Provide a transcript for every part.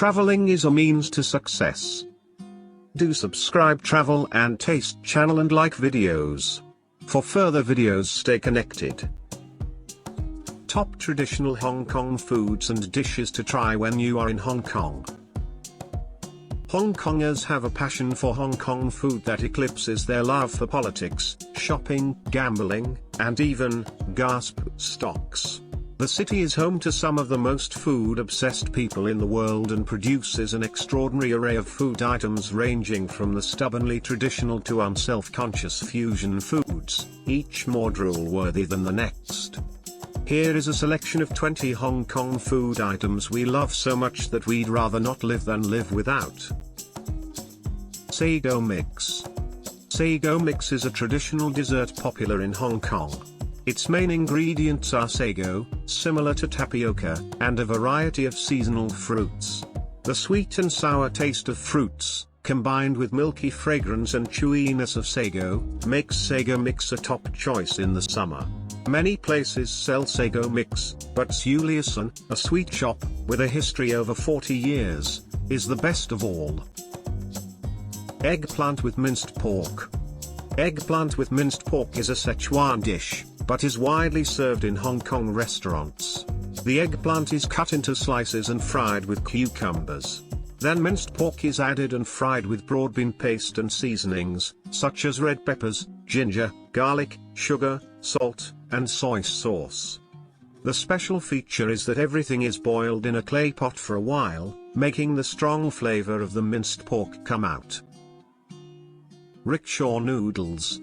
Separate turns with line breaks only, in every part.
Traveling is a means to success. Do subscribe Travel and Taste channel and like videos. For further videos, stay connected. Top traditional Hong Kong foods and dishes to try when you are in Hong Kong. Hong Kongers have a passion for Hong Kong food that eclipses their love for politics, shopping, gambling, and even, gasp, stocks. The city is home to some of the most food-obsessed people in the world and produces an extraordinary array of food items ranging from the stubbornly traditional to unself-conscious fusion foods, each more drool-worthy than the next. Here is a selection of 20 Hong Kong food items we love so much that we'd rather not live than live without. Sago Mix. Sago Mix is a traditional dessert popular in Hong Kong. Its main ingredients are sago, similar to tapioca, and a variety of seasonal fruits. The sweet and sour taste of fruits, combined with milky fragrance and chewiness of sago, makes Sago Mix a top choice in the summer. Many places sell Sago Mix, but Suliason, a sweet shop, with a history over 40 years, is the best of all. Eggplant with minced pork. Eggplant with minced pork is a Szechuan dish, but is widely served in Hong Kong restaurants. The eggplant is cut into slices and fried with cucumbers. Then minced pork is added and fried with broad bean paste and seasonings, such as red peppers, ginger, garlic, sugar, salt, and soy sauce. The special feature is that everything is boiled in a clay pot for a while, making the strong flavor of the minced pork come out. Rickshaw Noodles.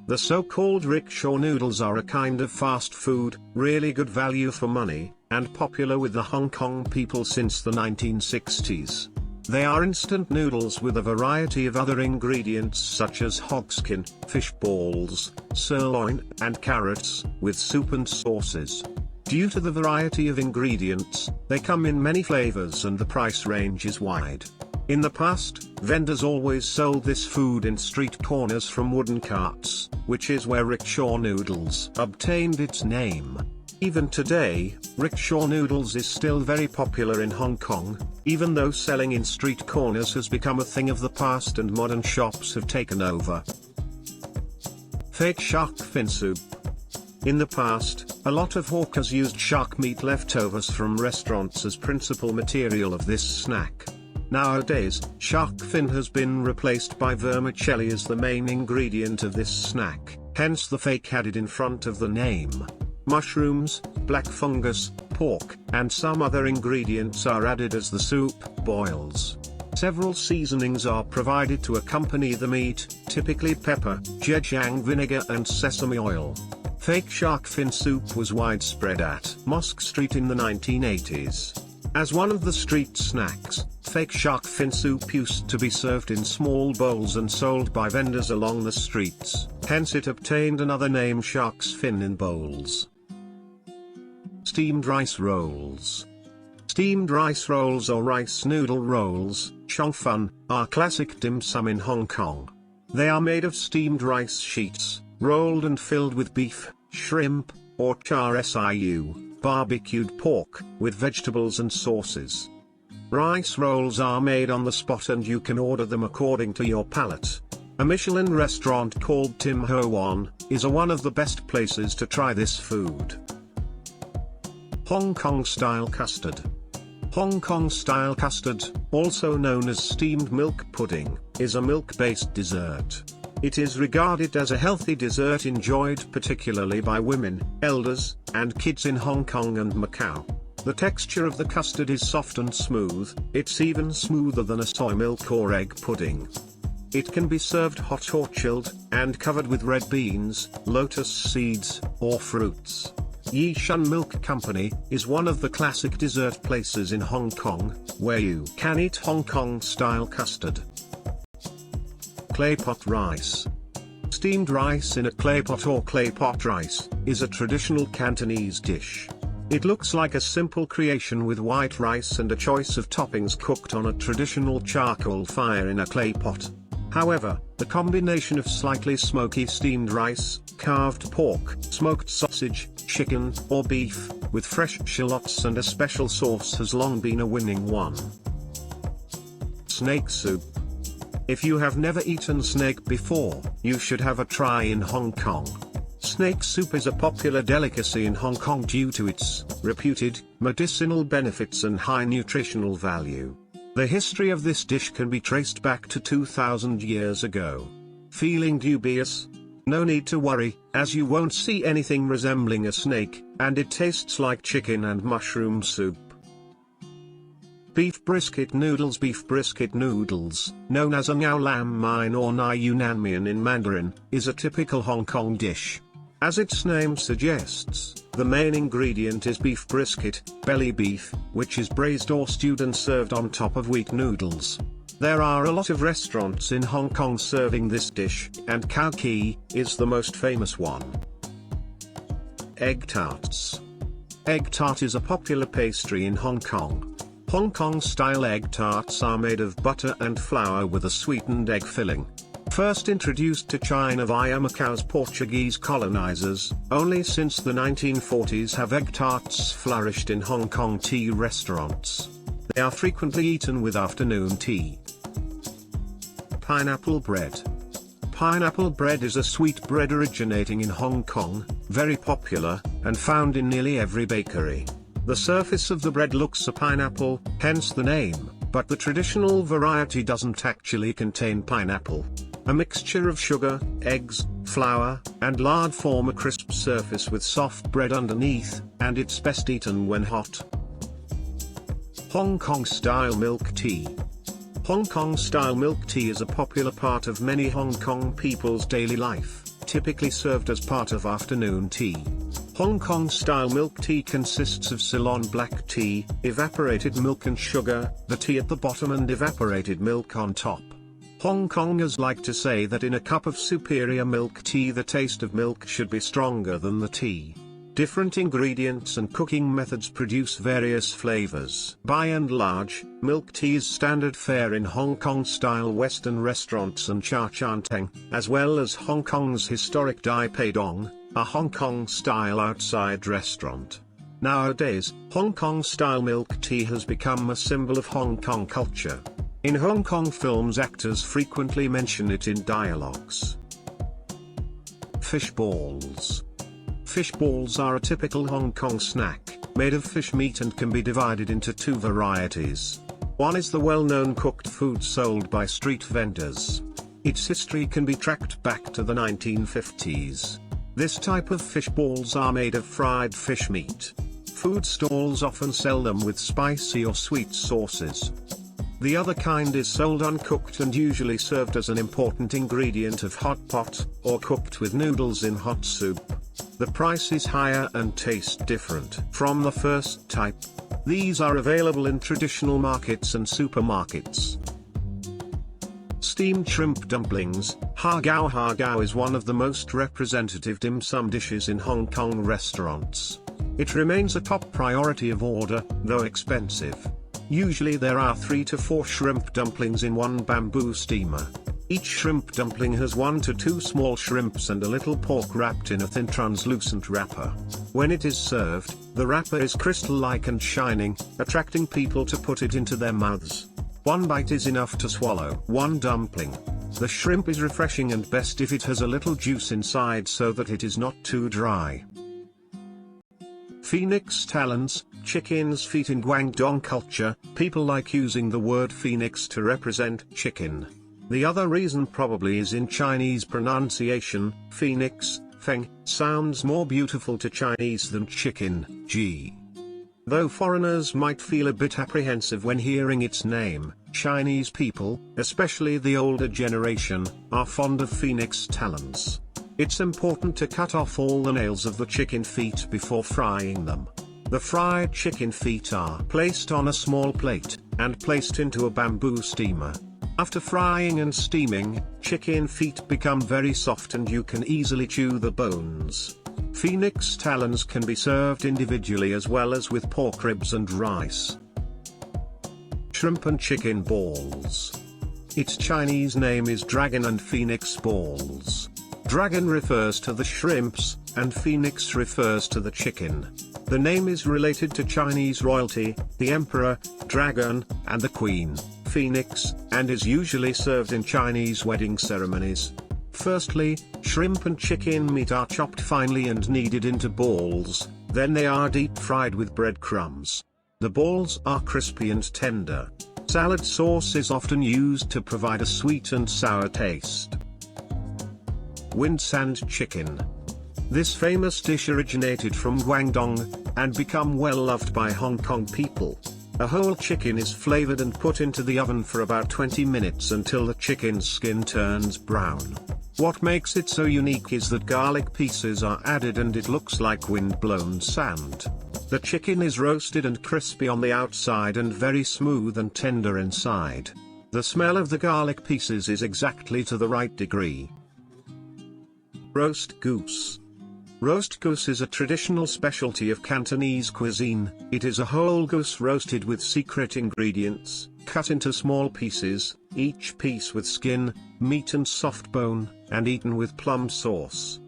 The so-called rickshaw noodles are a kind of fast food, really good value for money, and popular with the Hong Kong people since the 1960s. They are instant noodles with a variety of other ingredients such as hogskin, fish balls, sirloin, and carrots, with soup and sauces. Due to the variety of ingredients, they come in many flavors and the price range is wide. In the past, vendors always sold this food in street corners from wooden carts, which is where rickshaw noodles obtained its name. Even today, rickshaw noodles is still very popular in Hong Kong, even though selling in street corners has become a thing of the past and modern shops have taken over. Fake shark fin soup. In the past, a lot of hawkers used shark meat leftovers from restaurants as principal material of this snack. Nowadays, shark fin has been replaced by vermicelli as the main ingredient of this snack, hence the fake added in front of the name. Mushrooms, black fungus, pork, and some other ingredients are added as the soup boils. Several seasonings are provided to accompany the meat, typically pepper, Zhejiang vinegar and sesame oil. Fake shark fin soup was widespread at Mosque Street in the 1980s. As one of the street snacks, fake shark fin soup used to be served in small bowls and sold by vendors along the streets, hence it obtained another name, shark's fin in bowls. Steamed rice rolls. Steamed rice rolls or rice noodle rolls, chong fun, are classic dim sum in Hong Kong. They are made of steamed rice sheets, rolled and filled with beef, shrimp, or char siu, barbecued pork, with vegetables and sauces. Rice rolls are made on the spot and you can order them according to your palate. A Michelin restaurant called Tim Ho Wan is one of the best places to try this food. Hong Kong-style custard. Hong Kong-style custard, also known as steamed milk pudding, is a milk-based dessert. It is regarded as a healthy dessert enjoyed particularly by women, elders, and kids in Hong Kong and Macau. The texture of the custard is soft and smooth, it's even smoother than a soy milk or egg pudding. It can be served hot or chilled, and covered with red beans, lotus seeds, or fruits. Yishan Milk Company is one of the classic dessert places in Hong Kong, where you can eat Hong Kong-style custard. Clay pot rice. Steamed rice in a clay pot or clay pot rice is a traditional Cantonese dish. It looks like a simple creation with white rice and a choice of toppings cooked on a traditional charcoal fire in a clay pot. However, the combination of slightly smoky steamed rice, carved pork, smoked sausage, chicken, or beef, with fresh shallots and a special sauce has long been a winning one. snake soup. If you have never eaten snake before, you should have a try in Hong Kong. Snake soup is a popular delicacy in Hong Kong due to its reputed medicinal benefits and high nutritional value. The history of this dish can be traced back to 2,000 years ago. Feeling dubious? No need to worry, as you won't see anything resembling a snake, and it tastes like chicken and mushroom soup. Beef brisket noodles. Beef brisket noodles, known as a Niao Lam Mein or Nai Yunnan Mian in Mandarin, is a typical Hong Kong dish. As its name suggests, the main ingredient is beef brisket, belly beef, which is braised or stewed and served on top of weak noodles. There are a lot of restaurants in Hong Kong serving this dish, and Kao Ki is the most famous one. Egg tarts. Egg tart is a popular pastry in Hong Kong. Hong Kong-style egg tarts are made of butter and flour with a sweetened egg filling. First introduced to China via Macau's Portuguese colonizers, only since the 1940s have egg tarts flourished in Hong Kong tea restaurants. They are frequently eaten with afternoon tea. Pineapple bread. Pineapple bread is a sweet bread originating in Hong Kong, very popular, and found in nearly every bakery. The surface of the bread looks a pineapple, hence the name, but the traditional variety doesn't actually contain pineapple. A mixture of sugar, eggs, flour, and lard form a crisp surface with soft bread underneath, and it's best eaten when hot. Hong Kong-style milk tea. Hong Kong-style milk tea is a popular part of many Hong Kong people's daily life, typically served as part of afternoon tea. Hong Kong-style milk tea consists of Ceylon black tea, evaporated milk and sugar, the tea at the bottom and evaporated milk on top. Hong Kongers like to say that in a cup of superior milk tea the taste of milk should be stronger than the tea. Different ingredients and cooking methods produce various flavors. By and large, milk tea is standard fare in Hong Kong-style Western restaurants and Cha Chan Teng, as well as Hong Kong's historic Dai Pei Dong, a Hong Kong-style outside restaurant. Nowadays, Hong Kong-style milk tea has become a symbol of Hong Kong culture. In Hong Kong films, actors frequently mention it in dialogues. Fish balls. Fish balls are a typical Hong Kong snack, made of fish meat and can be divided into two varieties. One is the well-known cooked food sold by street vendors. Its history can be tracked back to the 1950s. This type of fish balls are made of fried fish meat. Food stalls often sell them with spicy or sweet sauces. The other kind is sold uncooked and usually served as an important ingredient of hot pot, or cooked with noodles in hot soup. The price is higher and taste different from the first type. These are available in traditional markets and supermarkets. Steamed shrimp dumplings. Ha Gao is one of the most representative dim sum dishes in Hong Kong restaurants. It remains a top priority of order, though expensive. Usually there are 3 to 4 shrimp dumplings in one bamboo steamer. Each shrimp dumpling has 1 to 2 small shrimps and a little pork wrapped in a thin translucent wrapper. When it is served, the wrapper is crystal-like and shining, attracting people to put it into their mouths. One bite is enough to swallow one dumpling. The shrimp is refreshing and best if it has a little juice inside so that it is not too dry. Phoenix talons. Chicken's feet. In Guangdong culture, people like using the word phoenix to represent chicken. The other reason probably is in Chinese pronunciation. Phoenix, feng, sounds more beautiful to Chinese than chicken, ji. Though foreigners might feel a bit apprehensive when hearing its name, Chinese people, especially the older generation, are fond of phoenix talons. It's important to cut off all the nails of the chicken feet before frying them. The fried chicken feet are placed on a small plate, and placed into a bamboo steamer. After frying and steaming, chicken feet become very soft and you can easily chew the bones. Phoenix talons can be served individually as well as with pork ribs and rice. Shrimp and chicken balls. Its Chinese name is dragon and phoenix balls. Dragon refers to the shrimps, and phoenix refers to the chicken. The name is related to Chinese royalty, the emperor, dragon, and the queen. phoenix, and is usually served in Chinese wedding ceremonies. Firstly, shrimp and chicken meat are chopped finely and kneaded into balls, then they are deep fried with breadcrumbs. The balls are crispy and tender. Salad sauce is often used to provide a sweet and sour taste. Winsand chicken. This famous dish originated from Guangdong, and become well loved by Hong Kong people. A whole chicken is flavored and put into the oven for about 20 minutes until the chicken's skin turns brown. What makes it so unique is that garlic pieces are added and it looks like wind-blown sand. The chicken is roasted and crispy on the outside and very smooth and tender inside. The smell of the garlic pieces is exactly to the right degree. Roast goose. Roast goose is a traditional specialty of Cantonese cuisine. It is a whole goose roasted with secret ingredients, cut into small pieces, each piece with skin, meat and soft bone, and eaten with plum sauce.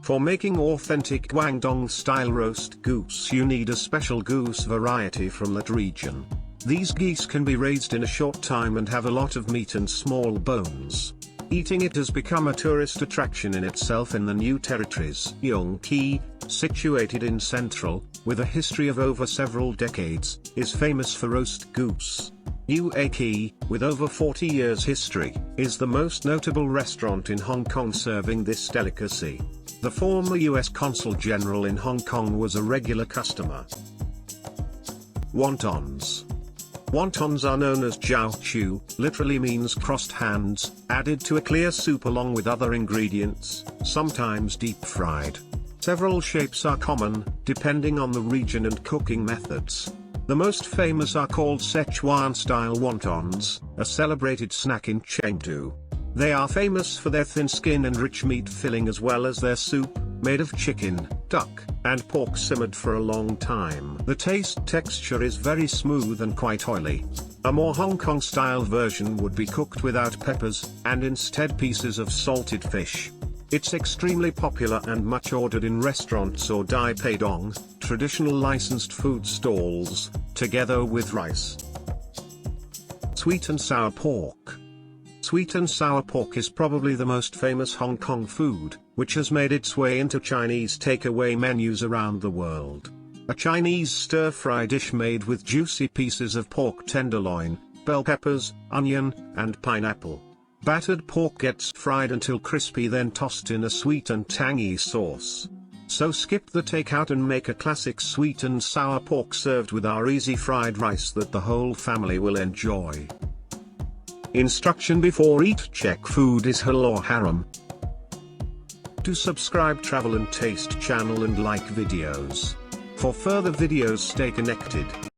For making authentic Guangdong-style roast goose you need a special goose variety from that region. These geese can be raised in a short time and have a lot of meat and small bones. Eating it has become a tourist attraction in itself in the New Territories. Yongqi, situated in Central, with a history of over several decades, is famous for roast goose. Yue, with over 40 years history, is the most notable restaurant in Hong Kong serving this delicacy. The former US Consul General in Hong Kong was a regular customer. Wontons. Wontons are known as jiao chu, literally means crossed hands, added to a clear soup along with other ingredients, sometimes deep fried. Several shapes are common, depending on the region and cooking methods. The most famous are called Szechuan-style wontons, a celebrated snack in Chengdu. They are famous for their thin skin and rich meat filling as well as their soup, made of chicken, duck, and pork simmered for a long time. The taste texture is very smooth and quite oily. A more Hong Kong-style version would be cooked without peppers, and instead pieces of salted fish. It's extremely popular and much ordered in restaurants or dai pei dong, traditional licensed food stalls, together with rice. Sweet and sour pork. Sweet and sour pork is probably the most famous Hong Kong food, which has made its way into Chinese takeaway menus around the world. A Chinese stir-fry dish made with juicy pieces of pork tenderloin, bell peppers, onion, and pineapple. Battered pork gets fried until crispy, then tossed in a sweet and tangy sauce. So skip the takeout and make a classic sweet and sour pork served with our easy fried rice that the whole family will enjoy. Instruction before eat: check food is halal or haram. To subscribe Travel and Taste channel and like videos. For further videos stay connected.